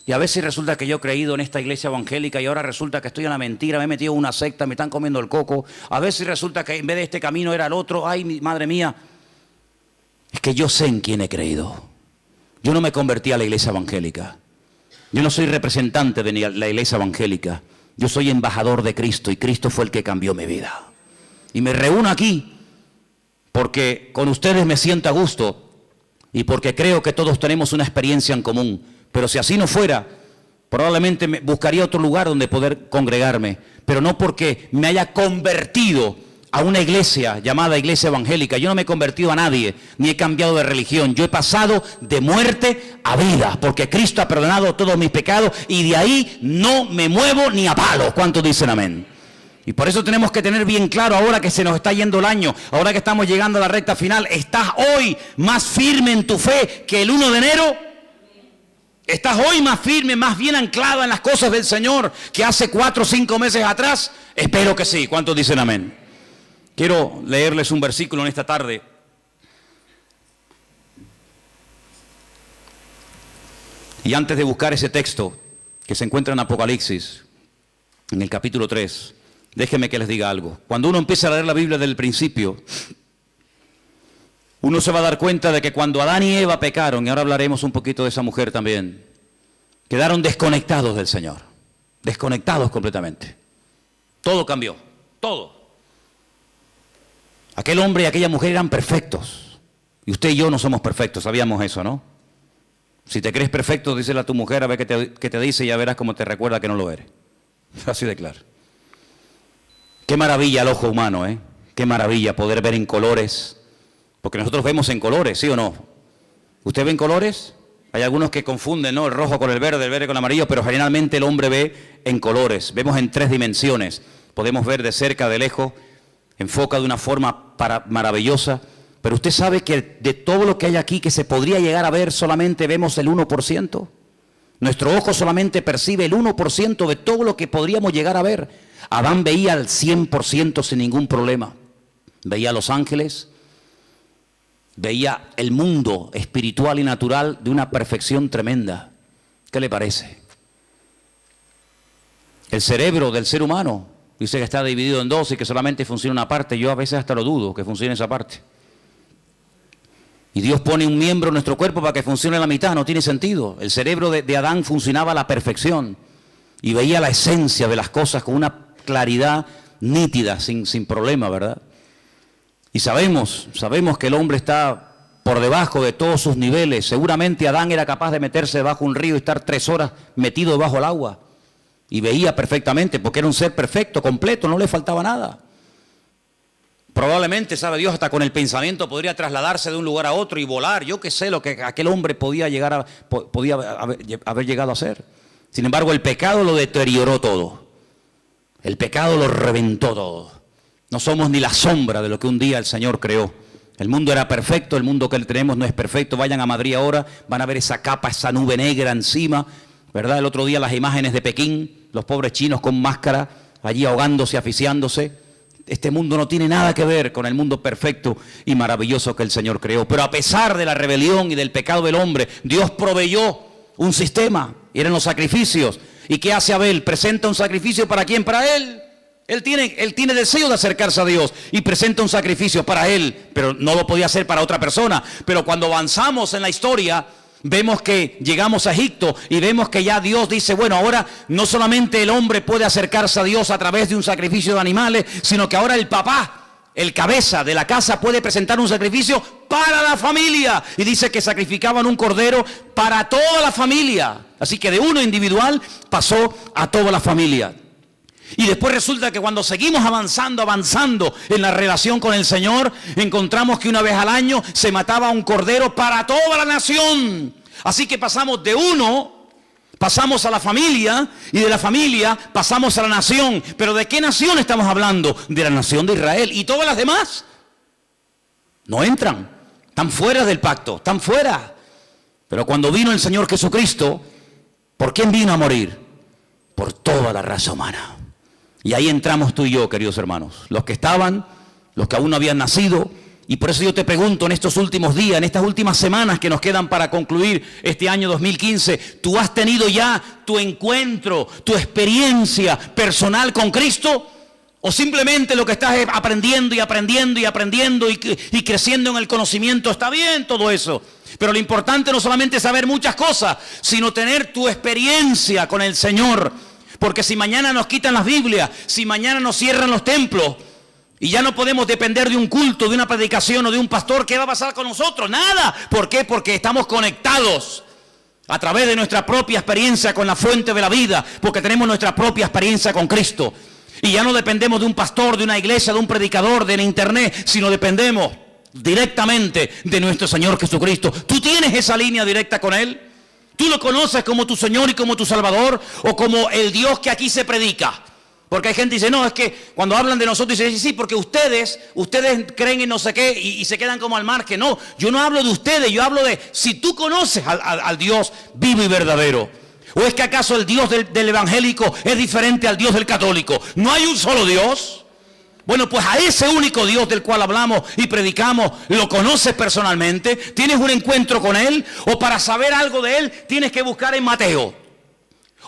y a veces resulta que yo he creído en esta iglesia evangélica y ahora resulta que estoy en la mentira, me he metido en una secta, me están comiendo el coco, a veces resulta que en vez de este camino era el otro, ay, madre mía. Es que yo sé en quién he creído. Yo no me convertí a la iglesia evangélica. Yo no soy representante de la iglesia evangélica. Yo soy embajador de Cristo y Cristo fue el que cambió mi vida. Y me reúno aquí porque con ustedes me siento a gusto y porque creo que todos tenemos una experiencia en común. Pero si así no fuera, probablemente buscaría otro lugar donde poder congregarme. Pero no porque me haya convertido a una iglesia llamada iglesia evangélica. Yo no me he convertido a nadie, ni he cambiado de religión. Yo he pasado de muerte a vida, porque Cristo ha perdonado todos mis pecados y de ahí no me muevo ni a palo. ¿Cuántos dicen amén? Y por eso tenemos que tener bien claro, ahora que se nos está yendo el año, ahora que estamos llegando a la recta final, ¿estás hoy más firme en tu fe que el 1 de enero? ¿Estás hoy más firme, más bien anclado en las cosas del Señor que hace 4 o 5 meses atrás? Espero que sí. ¿Cuántos dicen amén? Quiero leerles un versículo en esta tarde. Y antes de buscar ese texto que se encuentra en Apocalipsis, en el capítulo 3, déjenme que les diga algo. Cuando uno empieza a leer la Biblia desde el principio, uno se va a dar cuenta de que cuando Adán y Eva pecaron, y ahora hablaremos un poquito de esa mujer también, quedaron desconectados del Señor, desconectados completamente. Todo cambió, todo. Aquel hombre y aquella mujer eran perfectos. Y usted y yo no somos perfectos, sabíamos eso, ¿no? Si te crees perfecto, díselo a tu mujer a ver qué te dice y ya verás cómo te recuerda que no lo eres. Así de claro. Qué maravilla el ojo humano, ¿eh? Qué maravilla poder ver en colores. Porque nosotros vemos en colores, ¿sí o no? ¿Usted ve en colores? Hay algunos que confunden, ¿no?, el rojo con el verde con el amarillo, pero generalmente el hombre ve en colores, vemos en 3 dimensiones. Podemos ver de cerca, de lejos, enfoca de una forma maravillosa. Pero usted sabe que de todo lo que hay aquí que se podría llegar a ver, solamente vemos el 1%. Nuestro ojo solamente percibe el 1% de todo lo que podríamos llegar a ver. Adán veía al 100% sin ningún problema. Veía a los ángeles, veía el mundo espiritual y natural de una perfección tremenda. ¿Qué le parece? El cerebro del ser humano dice que está dividido en 2 y que solamente funciona una parte. Yo a veces hasta lo dudo que funcione esa parte. Y Dios pone un miembro en nuestro cuerpo para que funcione la mitad, no tiene sentido. El cerebro de Adán funcionaba a la perfección y veía la esencia de las cosas con una claridad nítida, sin problema, ¿verdad? Y sabemos que el hombre está por debajo de todos sus niveles. Seguramente Adán era capaz de meterse debajo de un río y estar 3 horas metido debajo del agua. Y veía perfectamente, porque era un ser perfecto, completo, no le faltaba nada. Probablemente, sabe Dios, hasta con el pensamiento podría trasladarse de un lugar a otro y volar. Yo qué sé lo que aquel hombre podía haber llegado a ser. Sin embargo, el pecado lo deterioró todo. El pecado lo reventó todo. No somos ni la sombra de lo que un día el Señor creó. El mundo era perfecto, el mundo que tenemos no es perfecto. Vayan a Madrid ahora, van a ver esa capa, esa nube negra encima, ¿verdad? El otro día las imágenes de Pekín, los pobres chinos con máscara, allí ahogándose, asfixiándose. Este mundo no tiene nada que ver con el mundo perfecto y maravilloso que el Señor creó. Pero a pesar de la rebelión y del pecado del hombre, Dios proveyó un sistema, y eran los sacrificios. ¿Y qué hace Abel? Presenta un sacrificio, ¿para quién? Para él. Él tiene deseo de acercarse a Dios y presenta un sacrificio para él, pero no lo podía hacer para otra persona. Pero cuando avanzamos en la historia, vemos que llegamos a Egipto y vemos que ya Dios dice, bueno, ahora no solamente el hombre puede acercarse a Dios a través de un sacrificio de animales, sino que ahora el papá, el cabeza de la casa, puede presentar un sacrificio para la familia. Y dice que sacrificaban un cordero para toda la familia. Así que de uno individual pasó a toda la familia. Y después resulta que cuando seguimos avanzando en la relación con el Señor, encontramos que una vez al año se mataba un cordero para toda la nación. Así que pasamos de uno, pasamos a la familia, y de la familia pasamos a la nación. ¿Pero de qué nación estamos hablando? De la nación de Israel. ¿Y todas las demás? No entran, están fuera del pacto, están fuera. Pero cuando vino el Señor Jesucristo, ¿por quién vino a morir? Por toda la raza humana. Y ahí entramos tú y yo, queridos hermanos, los que estaban, los que aún no habían nacido. Y por eso yo te pregunto, en estos últimos días, en estas últimas semanas que nos quedan para concluir este año 2015, ¿tú has tenido ya tu encuentro, tu experiencia personal con Cristo? ¿O simplemente lo que estás es aprendiendo y creciendo en el conocimiento? Está bien todo eso, pero lo importante no solamente es saber muchas cosas, sino tener tu experiencia con el Señor. Porque si mañana nos quitan las Biblias, si mañana nos cierran los templos y ya no podemos depender de un culto, de una predicación o de un pastor, ¿qué va a pasar con nosotros? Nada. ¿Por qué? Porque estamos conectados a través de nuestra propia experiencia con la fuente de la vida, porque tenemos nuestra propia experiencia con Cristo. Y ya no dependemos de un pastor, de una iglesia, de un predicador, de la internet, sino dependemos directamente de nuestro Señor Jesucristo. ¿Tú tienes esa línea directa con Él? ¿Tú lo conoces como tu Señor y como tu Salvador, o como el Dios que aquí se predica? Porque hay gente que dice, no, es que cuando hablan de nosotros dicen, sí, porque ustedes creen en no sé qué y se quedan como al margen. No, yo no hablo de ustedes, yo hablo de si tú conoces al Dios vivo y verdadero. ¿O es que acaso el Dios del evangélico es diferente al Dios del católico? ¿No hay un solo Dios? Bueno, pues a ese único Dios del cual hablamos y predicamos, ¿lo conoces personalmente? ¿Tienes un encuentro con Él? ¿O para saber algo de Él tienes que buscar en Mateo?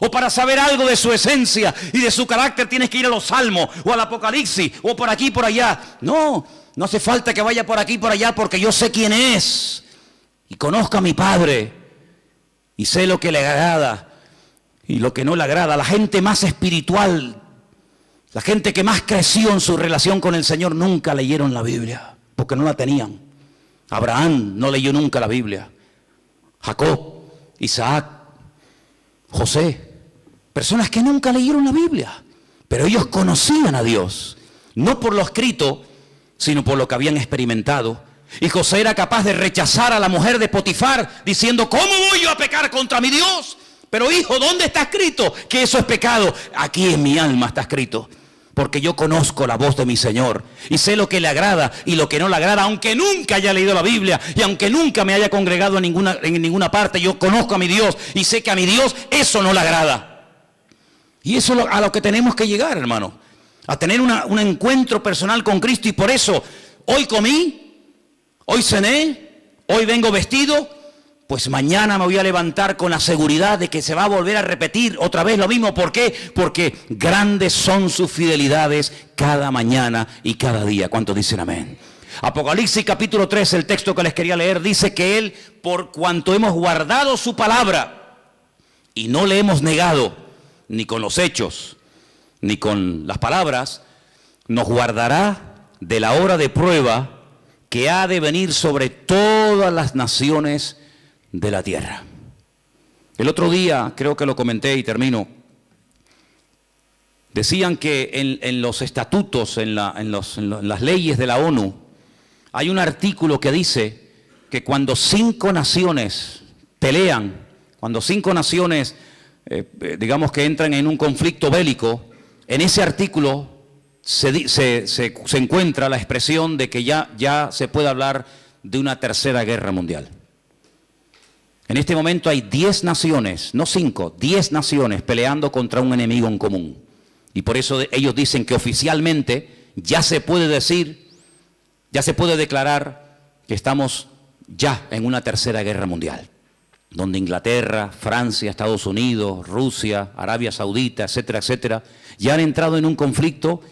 ¿O para saber algo de su esencia y de su carácter tienes que ir a los Salmos o al Apocalipsis o por aquí y por allá? No, no hace falta que vaya por aquí y por allá, porque yo sé quién es y conozco a mi Padre y sé lo que le agrada y lo que no le agrada. La gente más espiritual, la gente que más creció en su relación con el Señor, nunca leyeron la Biblia, porque no la tenían. Abraham no leyó nunca la Biblia. Jacob, Isaac, José, personas que nunca leyeron la Biblia, pero ellos conocían a Dios, no por lo escrito, sino por lo que habían experimentado. Y José era capaz de rechazar a la mujer de Potifar diciendo, ¿cómo voy yo a pecar contra mi Dios? Pero hijo, ¿dónde está escrito que eso es pecado? Aquí en mi alma está escrito. Porque yo conozco la voz de mi Señor y sé lo que le agrada y lo que no le agrada, aunque nunca haya leído la Biblia y aunque nunca me haya congregado en ninguna parte, yo conozco a mi Dios y sé que a mi Dios eso no le agrada. Y eso es a lo que tenemos que llegar, hermano, a tener un encuentro personal con Cristo. Y por eso, hoy comí, hoy cené, hoy vengo vestido, pues mañana me voy a levantar con la seguridad de que se va a volver a repetir otra vez lo mismo. ¿Por qué? Porque grandes son sus fidelidades cada mañana y cada día. ¿Cuántos dicen amén? Apocalipsis capítulo 3, el texto que les quería leer, dice que Él, por cuanto hemos guardado su palabra y no le hemos negado, ni con los hechos, ni con las palabras, nos guardará de la hora de prueba que ha de venir sobre todas las naciones de la tierra. El otro día, creo que lo comenté y termino, decían que en los estatutos, en las leyes de la ONU, hay un artículo que dice que cuando 5 naciones pelean, cuando 5 naciones, digamos que entran en un conflicto bélico, en ese artículo se encuentra la expresión de que ya se puede hablar de una tercera guerra mundial. En este momento hay 10 naciones, no 5, 10 naciones peleando contra un enemigo en común. Y por eso ellos dicen que oficialmente ya se puede decir, ya se puede declarar que estamos ya en una tercera guerra mundial, donde Inglaterra, Francia, Estados Unidos, Rusia, Arabia Saudita, etcétera, etcétera, ya han entrado en un conflicto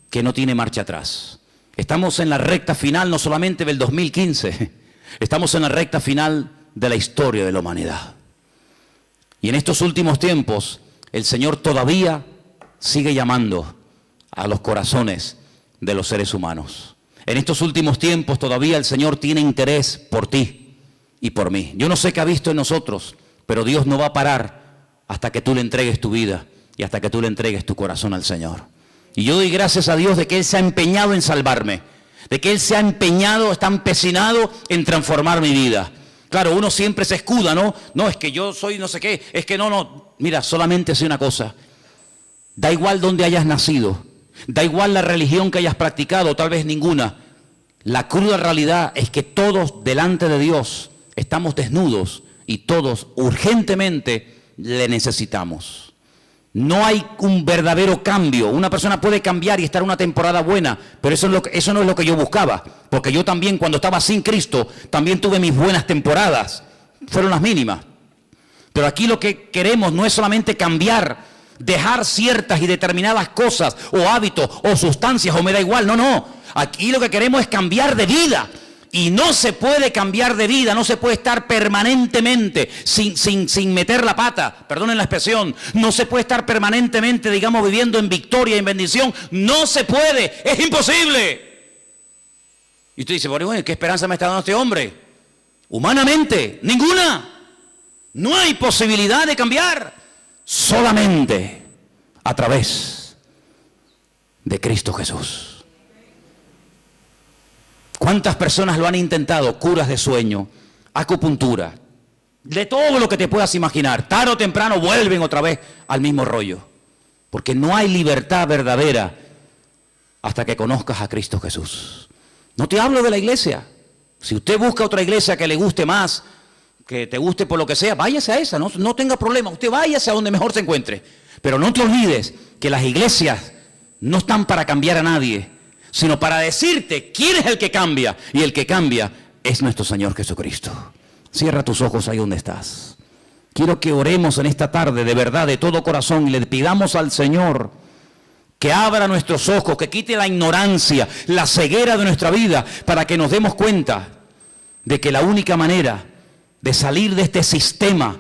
que no tiene marcha atrás. Estamos en la recta final no solamente del 2015, estamos en la recta final de la historia de la humanidad. Y en estos últimos tiempos, el Señor todavía sigue llamando a los corazones de los seres humanos. En estos últimos tiempos todavía el Señor tiene interés por ti y por mí. Yo no sé qué ha visto en nosotros, pero Dios no va a parar hasta que tú le entregues tu vida y hasta que tú le entregues tu corazón al Señor. Y yo doy gracias a Dios de que Él se ha empeñado en salvarme, de que Él se ha empeñado, está empecinado en transformar mi vida. Claro, uno siempre se escuda, ¿no? No, es que yo soy no sé qué, es que no. Mira, solamente sé una cosa. Da igual dónde hayas nacido, da igual la religión que hayas practicado, tal vez ninguna. La cruda realidad es que todos delante de Dios estamos desnudos y todos urgentemente le necesitamos. No hay un verdadero cambio. Una persona puede cambiar y estar una temporada buena, pero eso no es lo que yo buscaba. Porque yo también, cuando estaba sin Cristo, también tuve mis buenas temporadas. Fueron las mínimas. Pero aquí lo que queremos no es solamente cambiar, dejar ciertas y determinadas cosas, o hábitos, o sustancias, o me da igual. No. Aquí lo que queremos es cambiar de vida. Y no se puede cambiar de vida, no se puede estar permanentemente sin meter la pata, perdonen la expresión, no se puede estar permanentemente, digamos, viviendo en victoria y en bendición, no se puede, es imposible. Y usted dice, bueno, ¿qué esperanza me está dando este hombre? Humanamente, ninguna. No hay posibilidad de cambiar, solamente a través de Cristo Jesús. ¿Cuántas personas lo han intentado? Curas de sueño, acupuntura, de todo lo que te puedas imaginar. Tarde o temprano vuelven otra vez al mismo rollo. Porque no hay libertad verdadera hasta que conozcas a Cristo Jesús. No te hablo de la iglesia. Si usted busca otra iglesia que le guste más, que te guste por lo que sea, váyase a esa, no tenga problema. Usted váyase a donde mejor se encuentre. Pero no te olvides que las iglesias no están para cambiar a nadie, sino para decirte quién es el que cambia. Y el que cambia es nuestro Señor Jesucristo. Cierra tus ojos ahí donde estás. Quiero que oremos en esta tarde de verdad, de todo corazón, y le pidamos al Señor que abra nuestros ojos, que quite la ignorancia, la ceguera de nuestra vida, para que nos demos cuenta de que la única manera de salir de este sistema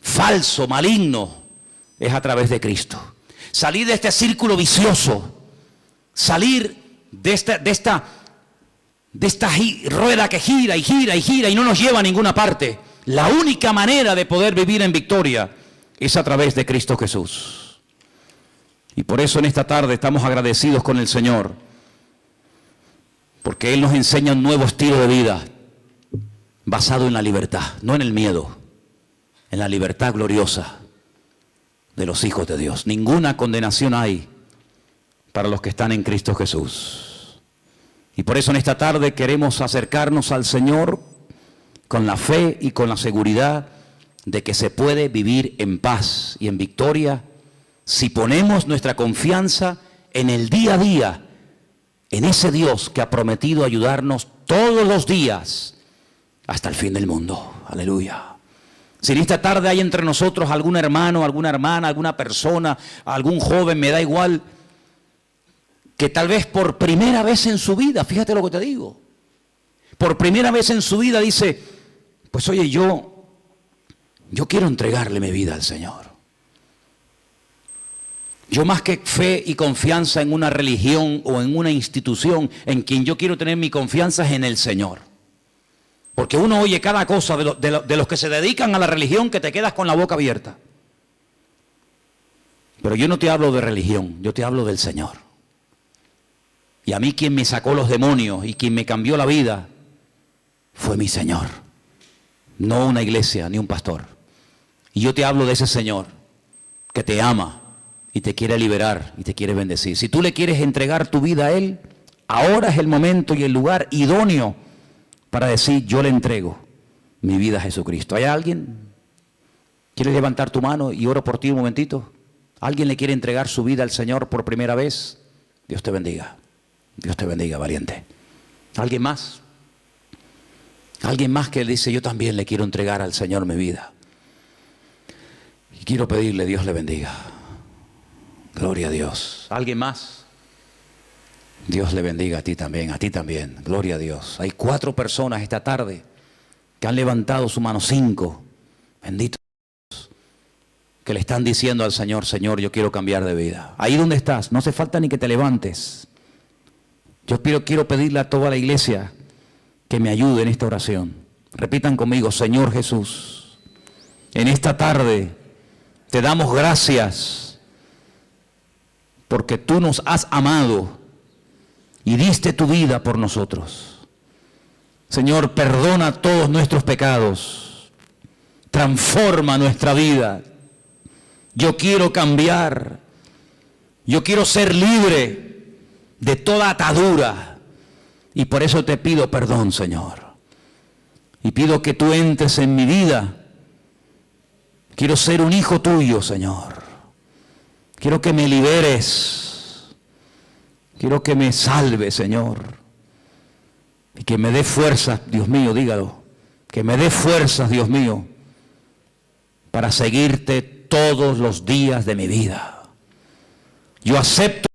falso, maligno, es a través de Cristo. Salir de este círculo vicioso, salir de esta rueda que gira y gira y gira y no nos lleva a ninguna parte. La única manera de poder vivir en victoria es a través de Cristo Jesús. Y por eso en esta tarde estamos agradecidos con el Señor, Porque Él nos enseña un nuevo estilo de vida basado en la libertad, no en el miedo, en la libertad gloriosa de los hijos de Dios. Ninguna condenación hay para los que están en Cristo Jesús. Y por eso en esta tarde queremos acercarnos al Señor con la fe y con la seguridad de que se puede vivir en paz y en victoria si ponemos nuestra confianza en el día a día, en ese Dios que ha prometido ayudarnos todos los días hasta el fin del mundo. Aleluya. Si en esta tarde hay entre nosotros algún hermano, alguna hermana, alguna persona, algún joven, me da igual, que tal vez por primera vez en su vida, fíjate lo que te digo, por primera vez en su vida dice, pues oye, yo quiero entregarle mi vida al Señor. Yo más que fe y confianza en una religión o en una institución, en quien yo quiero tener mi confianza es en el Señor. Porque uno oye cada cosa de los que se dedican a la religión que te quedas con la boca abierta. Pero yo no te hablo de religión, yo te hablo del Señor. Y a mí quien me sacó los demonios y quien me cambió la vida fue mi Señor. No una iglesia ni un pastor. Y yo te hablo de ese Señor que te ama y te quiere liberar y te quiere bendecir. Si tú le quieres entregar tu vida a Él, ahora es el momento y el lugar idóneo para decir, yo le entrego mi vida a Jesucristo. ¿Hay alguien? ¿Quieres levantar tu mano y oro por ti un momentito? ¿Alguien le quiere entregar su vida al Señor por primera vez? Dios te bendiga. Dios te bendiga, valiente. ¿Alguien más? Alguien más que dice, yo también le quiero entregar al Señor mi vida. Y quiero pedirle, Dios le bendiga. Gloria a Dios. ¿Alguien más? Dios le bendiga a ti también. Gloria a Dios. Hay 4 personas esta tarde que han levantado su mano, 5. Bendito Dios. Que le están diciendo al Señor, Señor, yo quiero cambiar de vida. Ahí donde estás, no hace falta ni que te levantes. Yo quiero pedirle a toda la iglesia que me ayude en esta oración. Repitan conmigo, Señor Jesús, en esta tarde te damos gracias porque tú nos has amado y diste tu vida por nosotros. Señor, perdona todos nuestros pecados, transforma nuestra vida. Yo quiero cambiar, yo quiero ser libre de toda atadura y por eso te pido perdón, Señor, y pido que tú entres en mi vida. Quiero ser un hijo tuyo, Señor. Quiero que me liberes, quiero que me salves, Señor, y que me dé fuerzas, Dios mío, dígalo, que me dé fuerzas, Dios mío, para seguirte todos los días de mi vida. Yo acepto